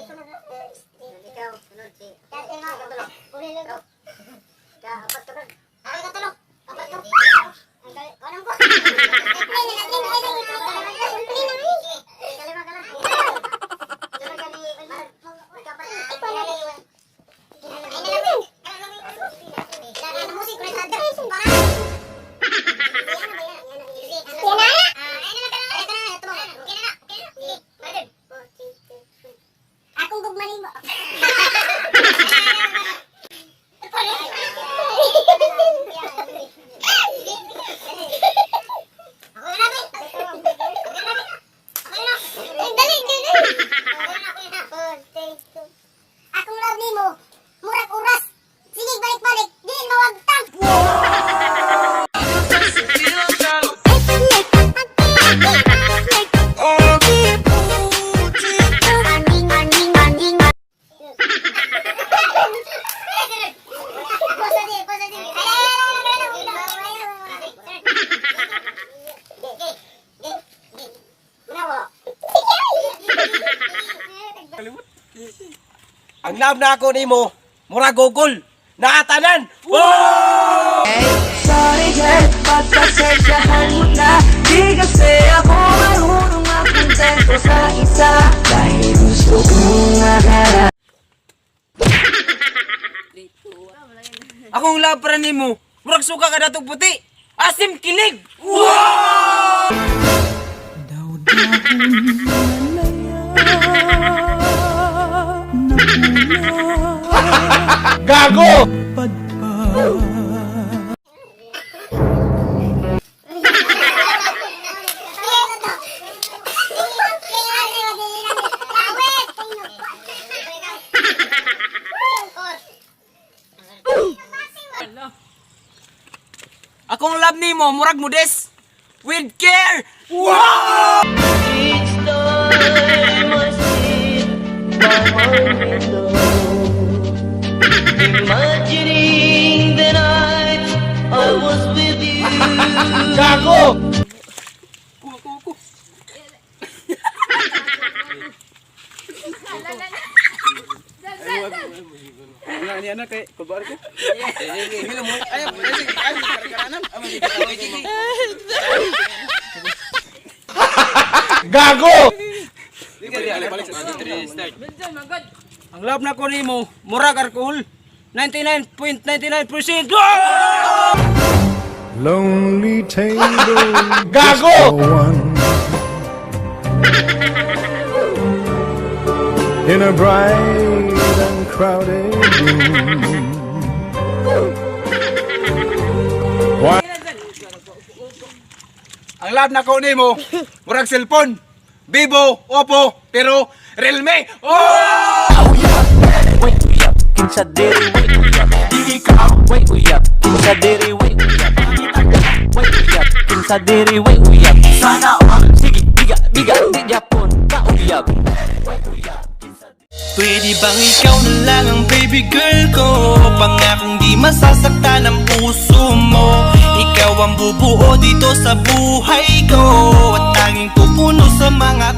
Ikaw, sunod si... Ikaw. Apat ka doon. Ay, katulog. Apat to. Anong ko? Akong gugmanin mo. Akong love nimo, murag oras. Sige, balik-balik. Dili mawagtang. Ang love na ako nimo, mura Google, nakatanan! Wow! Sorry girl, pagpasensyahan mo na. Di kasi ako marunong magkontento sa isa. Dahil gusto kong maharap. Akong love para nimo, murag suka ka datong puti, asim kilig! Wow! Gago! Akong love nimo, murag modest, with care! Wow! Each time I sit by my window, imagining the night I was with you. Gago! Gago! Ang love na ko nimo, murag alcohol, 99.99%. Lonely table Gago! one in a bright and crowded room. Ang love na ko nimo, murag cellphone, Vivo, Oppo, pero Realme. Oh! Wait, uyap, kinsa diri, wait, uyap. Wait, uyap, kinsa diri, wait, uyap. Wait, uyap, kinsa diri, wait, uyap. Sana all, sige, biga, di Japon, ka uyap. Wait, uyap, kinsa diri. Pwede bang ikaw na lang ang baby girl ko? Pangakong di masasaktan ang puso mo. Ikaw ang bubuo dito sa buhay ko, at tanging pupuno sa mga